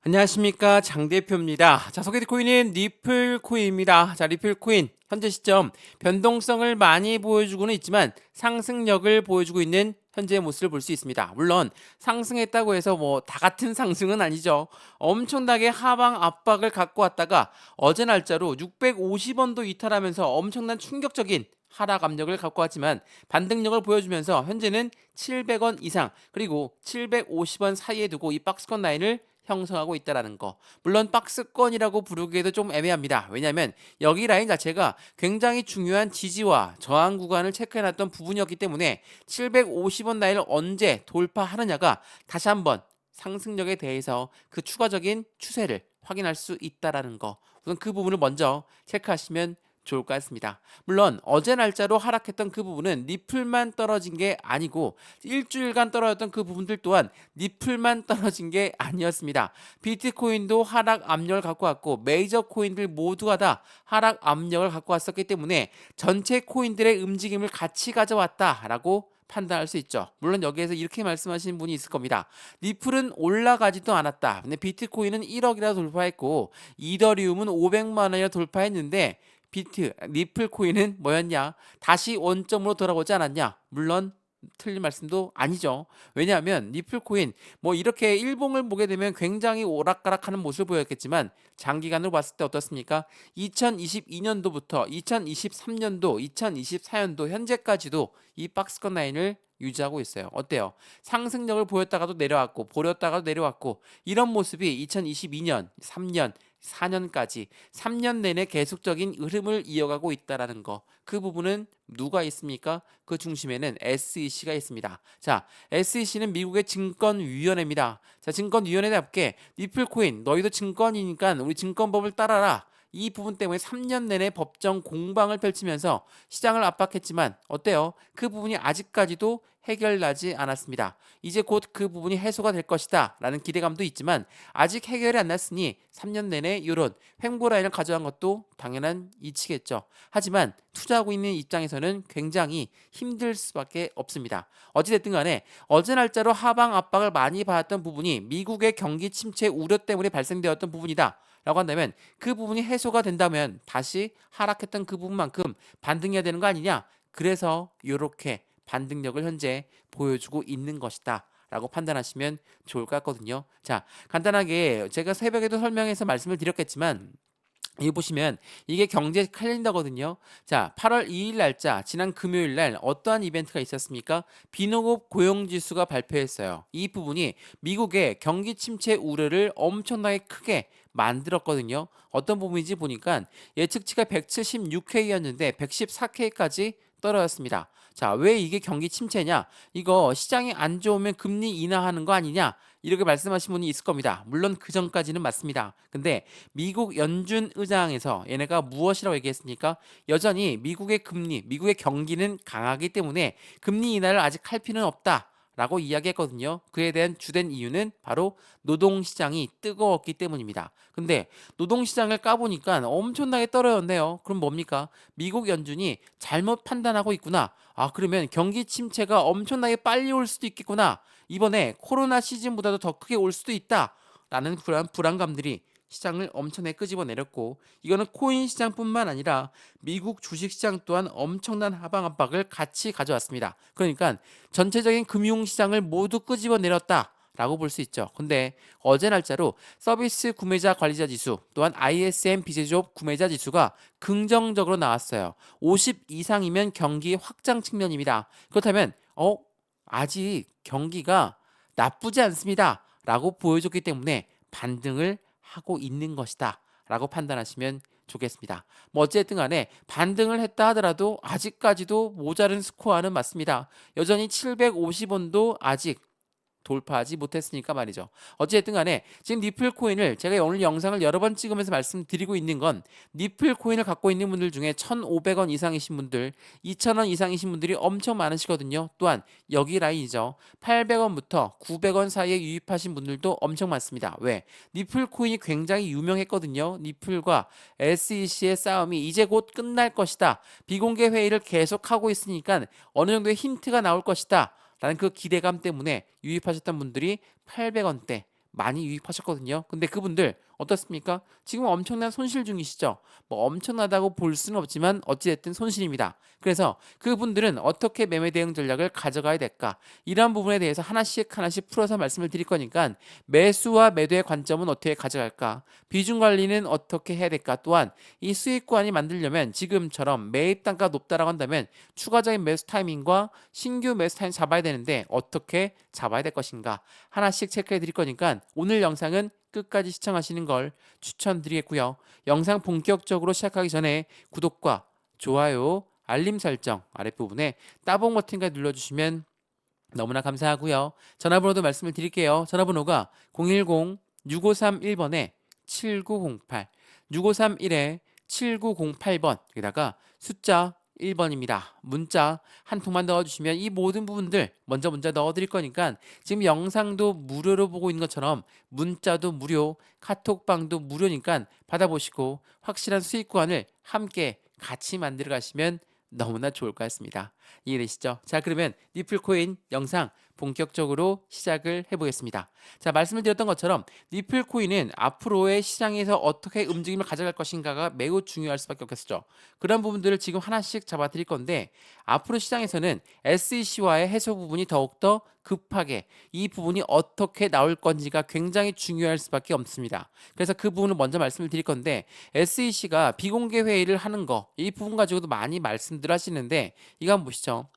안녕하십니까, 장 대표입니다. 자, 소개될 코인은 리플 코인입니다. 자, 리플 코인 현재 시점 변동성을 많이 보여주고는 있지만 상승력을 보여주고 있는 현재의 모습을 볼 수 있습니다. 물론 상승했다고 해서 뭐 다 같은 상승은 아니죠. 엄청나게 하방 압박을 갖고 왔다가 어제 날짜로 650원도 이탈하면서 엄청난 충격적인 하락 압력을 갖고 왔지만 반등력을 보여주면서 현재는 700원 이상 그리고 750원 사이에 두고 이 박스권 라인을 형성하고 있다라는 거. 물론 박스권이라고 부르기에도 좀 애매합니다. 왜냐하면 여기 라인 자체가 굉장히 중요한 지지와 저항 구간을 체크해놨던 부분이었기 때문에 750원 라인을 언제 돌파하느냐가 다시 한번 상승력에 대해서 그 추가적인 추세를 확인할 수 있다라는 거. 우선 그 부분을 먼저 체크하시면 좋을 것 같습니다. 물론 어제 날짜로 하락했던 그 부분은 니플만 떨어진 게 아니고 일주일간 떨어졌던 그 부분들 또한 니플만 떨어진 게 아니었습니다. 비트코인도 하락 압력을 갖고 왔고 메이저 코인들 모두가 다 하락 압력을 갖고 왔었기 때문에 전체 코인들의 움직임을 같이 가져왔다라고 판단할 수 있죠. 물론 여기에서 이렇게 말씀하시는 분이 있을 겁니다. 니플은 올라가지도 않았다. 근데 비트코인은 1억이라 돌파했고 이더리움은 500만 원이라 돌파했는데 리플 코인은 뭐였냐? 다시 원점으로 돌아오지 않았냐? 물론 틀린 말씀도 아니죠. 왜냐하면 리플 코인 뭐 이렇게 일봉을 보게 되면 굉장히 오락가락하는 모습을 보였겠지만 장기간으로 봤을 때 어떻습니까? 2022년도부터 2023년도, 2024년도 현재까지도 이 박스권 라인을 유지하고 있어요. 어때요? 상승력을 보였다가도 내려왔고 보였다가도 내려왔고 이런 모습이 2022년, 3년, 4년까지 3년 내내 계속적인 흐름을 이어가고 있다라는 거. 그 부분은 누가 있습니까? 그 중심에는 SEC가 있습니다. 자, SEC는 미국의 증권위원회입니다. 자, 증권위원회답게 리플코인 너희도 증권이니까 우리 증권법을 따라라. 이 부분 때문에 3년 내내 법정 공방을 펼치면서 시장을 압박했지만 어때요? 그 부분이 아직까지도 해결나지 않았습니다. 이제 곧 그 부분이 해소가 될 것이다 라는 기대감도 있지만 아직 해결이 안 났으니 3년 내내 이런 횡보 라인을 가져간 것도 당연한 이치겠죠. 하지만 투자하고 있는 입장에서는 굉장히 힘들 수밖에 없습니다. 어찌됐든 간에 어제 날짜로 하방 압박을 많이 받았던 부분이 미국의 경기 침체 우려 때문에 발생되었던 부분이다 라고 한다면 그 부분이 해소가 된다면 다시 하락했던 그 부분만큼 반등해야 되는 거 아니냐. 그래서 이렇게 반등력을 현재 보여주고 있는 것이다 라고 판단하시면 좋을 것 같거든요. 자, 간단하게 제가 새벽에도 설명해서 말씀을 드렸겠지만 여기 보시면 이게 경제 캘린더거든요. 자, 8월 2일 날짜 지난 금요일 날 어떠한 이벤트가 있었습니까? 비농업 고용지수가 발표했어요. 이 부분이 미국의 경기 침체 우려를 엄청나게 크게 만들었거든요. 어떤 부분인지 보니까 예측치가 176K였는데 114K까지 떨어졌습니다. 자, 왜 이게 경기 침체냐? 이거 시장이 안 좋으면 금리 인하하는 거 아니냐? 이렇게 말씀하신 분이 있을 겁니다. 물론 그 전까지는 맞습니다. 근데 미국 연준 의장에서 얘네가 무엇이라고 얘기했습니까? 여전히 미국의 금리, 미국의 경기는 강하기 때문에 금리 인하를 아직 할 필요는 없다. 라고 이야기했거든요. 그에 대한 주된 이유는 바로 노동시장이 뜨거웠기 때문입니다. 근데 노동시장을 까보니까 엄청나게 떨어졌네요. 그럼 뭡니까? 미국 연준이 잘못 판단하고 있구나. 아, 그러면 경기 침체가 엄청나게 빨리 올 수도 있겠구나. 이번에 코로나 시즌보다도 더 크게 올 수도 있다. 라는 불안감들이 시장을 엄청나게 끄집어 내렸고 이거는 코인 시장뿐만 아니라 미국 주식 시장 또한 엄청난 하방 압박을 같이 가져왔습니다. 그러니까 전체적인 금융 시장을 모두 끄집어 내렸다. 라고 볼 수 있죠. 근데 어제 날짜로 서비스 구매자 관리자 지수 또한 ISM 비제조업 구매자 지수가 긍정적으로 나왔어요. 50 이상이면 경기 확장 측면입니다. 그렇다면 아직 경기가 나쁘지 않습니다. 라고 보여줬기 때문에 반등을 하고 있는 것이다. 라고 판단하시면 좋겠습니다. 뭐 어쨌든 간에 반등을 했다 하더라도 아직까지도 모자른 스코어는 맞습니다. 여전히 750원도 아직 돌파하지 못했으니까 말이죠. 어찌됐든 간에 지금 니플 코인을 제가 오늘 영상을 여러 번 찍으면서 말씀드리고 있는 건 니플 코인을 갖고 있는 분들 중에 1,500원 이상이신 분들, 2,000원 이상이신 분들이 엄청 많으시거든요. 또한 여기 라인이죠. 800원부터 900원 사이에 유입하신 분들도 엄청 많습니다. 왜? 니플 코인이 굉장히 유명했거든요. 니플과 SEC의 싸움이 이제 곧 끝날 것이다. 비공개 회의를 계속하고 있으니까 어느 정도의 힌트가 나올 것이다. 라는 그 기대감 때문에 유입하셨던 분들이 800원대, 많이 유입하셨거든요. 근데 그분들 어떻습니까? 지금 엄청난 손실 중이시죠. 뭐 엄청나다고 볼 수는 없지만 어찌됐든 손실입니다. 그래서 그분들은 어떻게 매매 대응 전략을 가져가야 될까? 이러한 부분에 대해서 하나씩 하나씩 풀어서 말씀을 드릴 거니까 매수와 매도의 관점은 어떻게 가져갈까? 비중 관리는 어떻게 해야 될까? 또한 이 수익권이 만들려면 지금처럼 매입 단가가 높다라고 한다면 추가적인 매수 타이밍과 신규 매수 타이밍 잡아야 되는데 어떻게 잡아야 될 것인가? 하나씩 체크해 드릴 거니까 오늘 영상은 끝까지 시청하시는 걸 추천드리겠고요. 영상 본격적으로 시작하기 전에 구독과 좋아요, 알림 설정 아랫부분에 따봉 버튼까지 눌러주시면 너무나 감사하고요. 전화번호도 말씀을 드릴게요. 전화번호가 010-6531번에 7908, 6531에 7908번, 여기다가 숫자 1번입니다. 문자 한 통만 넣어주시면 이 모든 부분들 먼저 넣어드릴 거니까 지금 영상도 무료로 보고 있는 것처럼 문자도 무료, 카톡방도 무료니까 받아보시고 확실한 수익 구간을 함께 같이 만들어 가시면 너무나 좋을 것 같습니다. 이해되시죠? 자, 그러면 니플코인 영상 본격적으로 시작을 해보겠습니다. 자, 말씀을 드렸던 것처럼 니플코인은 앞으로의 시장에서 어떻게 움직임을 가져갈 것인가가 매우 중요할 수밖에 없겠죠. 그런 부분들을 지금 하나씩 잡아 드릴 건데 앞으로 시장에서는 SEC와의 해소 부분이 더욱더 급하게 이 부분이 어떻게 나올 건지가 굉장히 중요할 수밖에 없습니다. 그래서 그 부분을 먼저 말씀을 드릴 건데 SEC가 비공개 회의를 하는 거 이 부분 가지고도 많이 말씀들 하시는데 이거 한번 보시죠.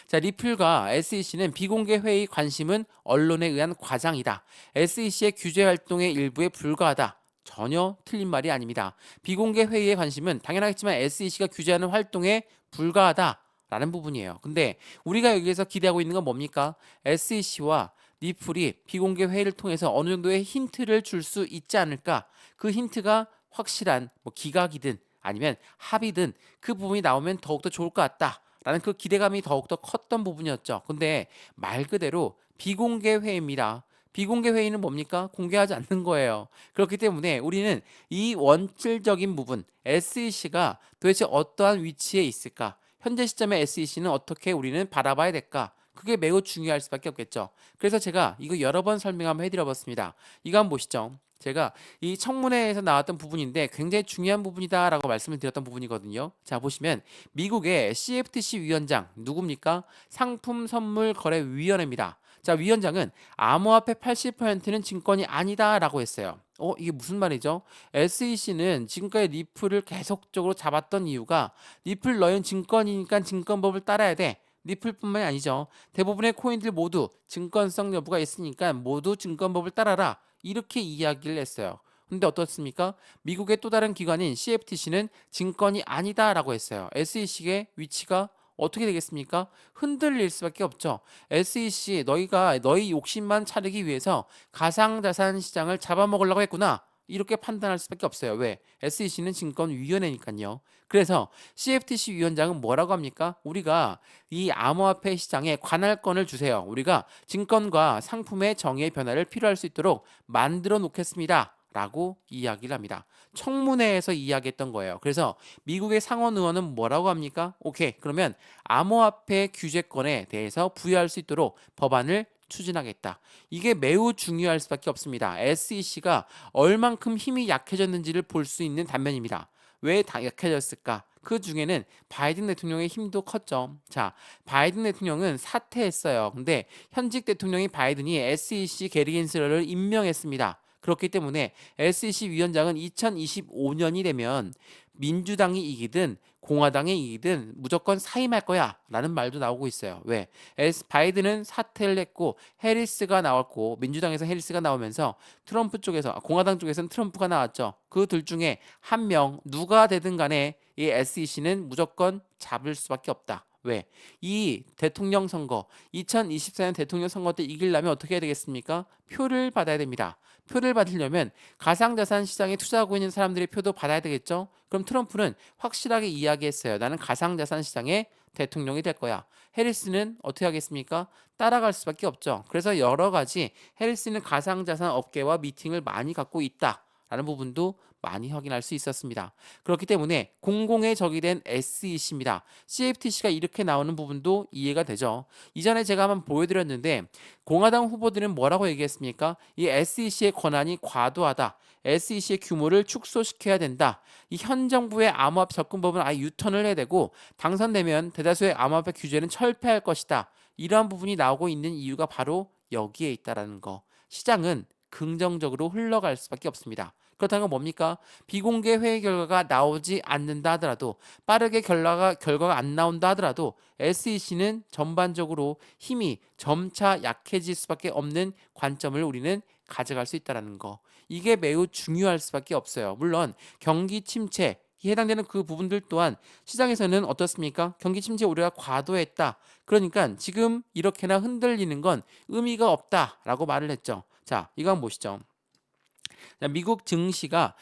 자, 리플과 SEC는 비공개 회의 관심은 언론에 의한 과장이다. SEC의 규제 활동의 일부에 불과하다. 전혀 틀린 말이 아닙니다. 비공개 회의의 관심은 당연하겠지만 SEC가 규제하는 활동에 불과하다. 라는 부분이에요. 근데 우리가 여기에서 기대하고 있는 건 뭡니까? SEC와 리플이 비공개 회의를 통해서 어느 정도의 힌트를 줄 수 있지 않을까? 그 힌트가 확실한 뭐 기각이든 아니면 합의든 그 부분이 나오면 더욱더 좋을 것 같다. 라는 그 기대감이 더욱더 컸던 부분이었죠. 근데 말 그대로 비공개 회의입니다. 비공개 회의는 뭡니까? 공개하지 않는 거예요. 그렇기 때문에 우리는 이 원질적인 부분, SEC가 도대체 어떠한 위치에 있을까? 현재 시점의 SEC는 어떻게 우리는 바라봐야 될까? 그게 매우 중요할 수밖에 없겠죠. 그래서 제가 이거 여러 번 설명 한번 해드려봤습니다. 이거 한번 보시죠. 제가 이 청문회에서 나왔던 부분인데 굉장히 중요한 부분이다라고 말씀을 드렸던 부분이거든요. 자, 보시면 미국의 CFTC 위원장 누굽니까? 상품선물거래위원회입니다. 자, 위원장은 암호화폐 80%는 증권이 아니다라고 했어요. 이게 무슨 말이죠? SEC는 지금까지 리플을 계속적으로 잡았던 이유가 리플 너희는 증권이니까 증권법을 따라야 돼. 리플뿐만이 아니죠. 대부분의 코인들 모두 증권성 여부가 있으니까 모두 증권법을 따라라. 이렇게 이야기를 했어요. 근데 어떻습니까? 미국의 또 다른 기관인 CFTC는 증권이 아니다라고 했어요. SEC의 위치가 어떻게 되겠습니까? 흔들릴 수밖에 없죠. SEC 너희가 너희 욕심만 차리기 위해서 가상자산 시장을 잡아먹으려고 했구나. 이렇게 판단할 수밖에 없어요. 왜? SEC는 증권위원회니까요. 그래서 CFTC 위원장은 뭐라고 합니까? 우리가 이 암호화폐 시장에 관할권을 주세요. 우리가 증권과 상품의 정의의 변화를 필요할 수 있도록 만들어 놓겠습니다. 라고 이야기를 합니다. 청문회에서 이야기했던 거예요. 그래서 미국의 상원 의원은 뭐라고 합니까? 오케이, 그러면 암호화폐 규제권에 대해서 부여할 수 있도록 법안을 추진하겠다. 이게 매우 중요할 수밖에 없습니다. SEC가 얼만큼 힘이 약해졌는지를 볼 수 있는 단면입니다. 왜 약해졌을까? 그 중에는 바이든 대통령의 힘도 컸죠. 자, 바이든 대통령은 사퇴했어요. 근데 현직 대통령이 바이든이 SEC 게리겐스러를 임명했습니다. 그렇기 때문에 SEC 위원장은 2025년이 되면 민주당이 이기든 공화당이 이기든 무조건 사임할 거야 라는 말도 나오고 있어요. 왜? 바이든은 사퇴를 했고 해리스가 나왔고 민주당에서 해리스가 나오면서 트럼프 쪽에서 공화당 쪽에서는 트럼프가 나왔죠. 그 둘 중에 한 명 누가 되든 간에 이 SEC는 무조건 잡을 수밖에 없다. 왜? 이 대통령 선거 2024년 대통령 선거 때 이기려면 어떻게 해야 되겠습니까? 표를 받아야 됩니다. 표를 받으려면 가상자산 시장에 투자하고 있는 사람들의 표도 받아야 되겠죠? 그럼 트럼프는 확실하게 이야기했어요. 나는 가상자산 시장의 대통령이 될 거야. 해리스는 어떻게 하겠습니까? 따라갈 수밖에 없죠. 그래서 여러 가지 해리스는 가상자산 업계와 미팅을 많이 갖고 있다. 라는 부분도 많이 확인할 수 있었습니다. 그렇기 때문에 공공의 적이 된 SEC입니다. CFTC가 이렇게 나오는 부분도 이해가 되죠. 이전에 제가 한번 보여드렸는데 공화당 후보들은 뭐라고 얘기했습니까? 이 SEC의 권한이 과도하다. SEC의 규모를 축소시켜야 된다. 이 현 정부의 암호화폐 접근법은 아예 유턴을 해야 되고 당선되면 대다수의 암호화폐 규제는 철폐할 것이다. 이러한 부분이 나오고 있는 이유가 바로 여기에 있다라는 거. 시장은 긍정적으로 흘러갈 수밖에 없습니다. 그렇다는 건 뭡니까? 비공개 회의 결과가 나오지 않는다 하더라도 빠르게 결과가 안 나온다 하더라도 SEC는 전반적으로 힘이 점차 약해질 수밖에 없는 관점을 우리는 가져갈 수 있다는 거. 이게 매우 중요할 수밖에 없어요. 물론 경기 침체 해당되는 그 부분들 또한 시장에서는 어떻습니까? 경기 침체 우려가 과도했다. 그러니까 지금 이렇게나 흔들리는 건 의미가 없다라고 말을 했죠. 자, 이거 한번 보시죠. 자, 미국 증시가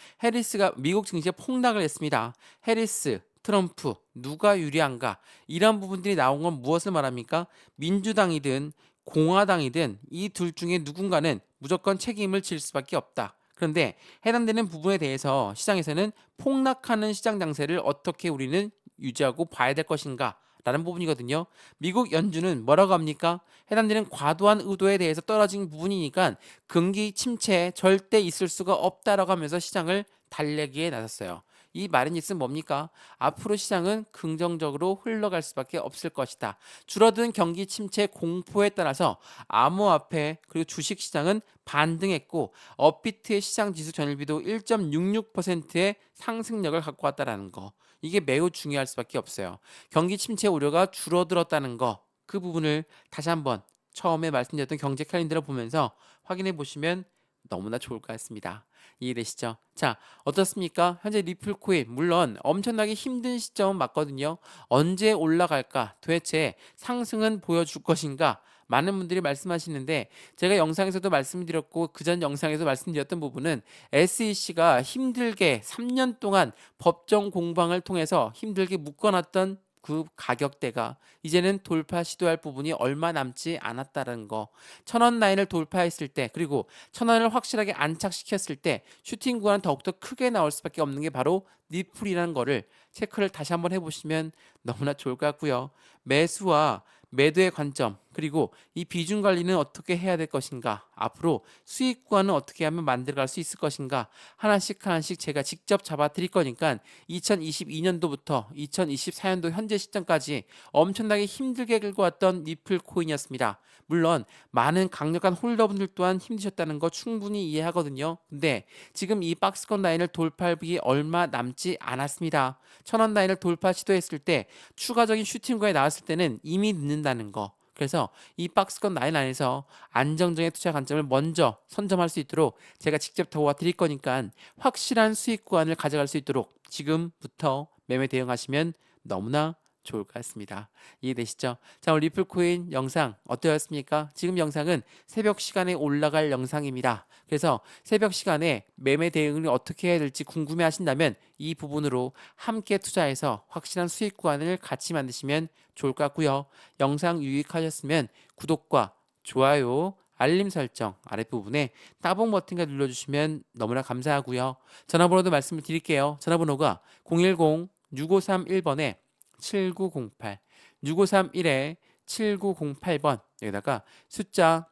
폭락을 했습니다. 해리스, 트럼프 누가 유리한가? 이런 부분들이 나온 건 무엇을 말합니까? 민주당이든 공화당이든 이 둘 중에 누군가는 무조건 책임을 질 수밖에 없다. 그런데 해당되는 부분에 대해서 시장에서는 폭락하는 시장 장세를 어떻게 우리는 유지하고 봐야 될 것인가? 라는 부분이거든요. 미국 연준은 뭐라고 합니까? 해당되는 과도한 의도에 대해서 떨어진 부분이니까 경기 침체에 절대 있을 수가 없다라고 하면서 시장을 달래기에 나섰어요. 이 말은 있으면 뭡니까? 앞으로 시장은 긍정적으로 흘러갈 수밖에 없을 것이다. 줄어든 경기 침체 공포에 따라서 암호화폐 그리고 주식 시장은 반등했고 업비트의 시장 지수 전일비도 1.66%의 상승력을 갖고 왔다라는 거. 이게 매우 중요할 수밖에 없어요. 경기 침체 우려가 줄어들었다는 거. 그 부분을 다시 한번 처음에 말씀드렸던 경제 캘린더를 보면서 확인해 보시면 너무나 좋을 것 같습니다. 이해되시죠? 자, 어떻습니까? 현재 리플코인 물론 엄청나게 힘든 시점은 맞거든요. 언제 올라갈까? 도대체 상승은 보여줄 것인가? 많은 분들이 말씀하시는데 제가 영상에서도 말씀드렸고 그전 영상에서 말씀드렸던 부분은 SEC가 힘들게 3년 동안 법정 공방을 통해서 힘들게 묶어놨던 그 가격대가 이제는 돌파 시도할 부분이 얼마 남지 않았다는 거. 1,000원 라인을 돌파했을 때 그리고 1,000원을 확실하게 안착시켰을 때 슈팅 구간은 더욱더 크게 나올 수밖에 없는 게 바로 니플이라는 거를 체크를 다시 한번 해보시면 너무나 좋을 것 같고요. 매수와 매도의 관점 그리고 이 비중 관리는 어떻게 해야 될 것인가 앞으로 수익 구간은 어떻게 하면 만들어갈 수 있을 것인가 하나씩 제가 직접 잡아 드릴 거니까 2022년도부터 2024년도 현재 시점까지 엄청나게 힘들게 긁고 왔던 리플 코인이었습니다. 물론 많은 강력한 홀더분들 또한 힘드셨다는 거 충분히 이해하거든요. 근데 지금 이 박스권 라인을 돌파하기 얼마 남지 않았습니다. 1,000원 라인을 돌파 시도했을 때 추가적인 슈팅 구간에 나왔을 때는 이미 늦는다는 거. 그래서 이 박스권 라인 안에서 안정적인 투자 관점을 먼저 선점할 수 있도록 제가 직접 도와드릴 거니까 확실한 수익 구간을 가져갈 수 있도록 지금부터 매매 대응하시면 너무나 좋을 것 같습니다. 이해되시죠? 자, 오늘 리플코인 영상 어떠셨습니까? 지금 영상은 새벽 시간에 올라갈 영상입니다. 그래서 새벽 시간에 매매 대응을 어떻게 해야 될지 궁금해 하신다면 이 부분으로 함께 투자해서 확실한 수익 구간을 같이 만드시면 좋을 것 같고요. 영상 유익하셨으면 구독과 좋아요, 알림 설정 아랫부분에 따봉 버튼을 눌러주시면 너무나 감사하고요. 전화번호도 말씀을 드릴게요. 전화번호가 010-6531번에 7908 6531에 7908번 여기다가 숫자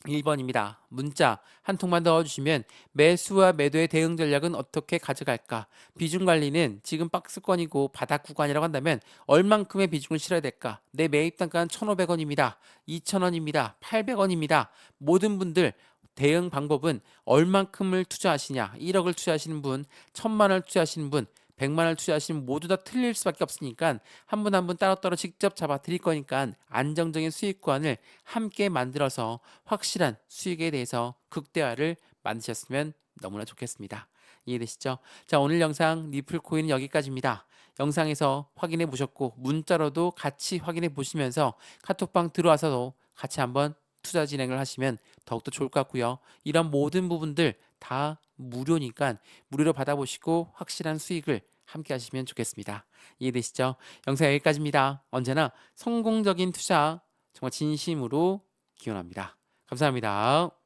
1번입니다. 문자 한 통만 넣어주시면 매수와 매도의 대응 전략은 어떻게 가져갈까? 비중 관리는 지금 박스권이고 바닥 구간이라고 한다면 얼만큼의 비중을 실어야 될까? 내 매입 단가는 1,500원입니다. 2,000원입니다. 800원입니다. 모든 분들 대응 방법은 얼만큼을 투자하시냐? 1억을 투자하시는 분, 1,000만 원을 투자하시는 분 100만 원을 투자하시면 모두 다 틀릴 수밖에 없으니까 한 분 한 분 따로따로 직접 잡아 드릴 거니까 안정적인 수익 구간을 함께 만들어서 확실한 수익에 대해서 극대화를 만드셨으면 너무나 좋겠습니다. 이해되시죠? 자, 오늘 영상 리플코인은 여기까지입니다. 영상에서 확인해 보셨고 문자로도 같이 확인해 보시면서 카톡방 들어와서도 같이 한번 투자 진행을 하시면 더욱더 좋을 것 같고요. 이런 모든 부분들 다 무료니까 무료로 받아보시고 확실한 수익을 함께 하시면 좋겠습니다. 이해되시죠? 영상 여기까지입니다. 언제나 성공적인 투자 정말 진심으로 기원합니다. 감사합니다.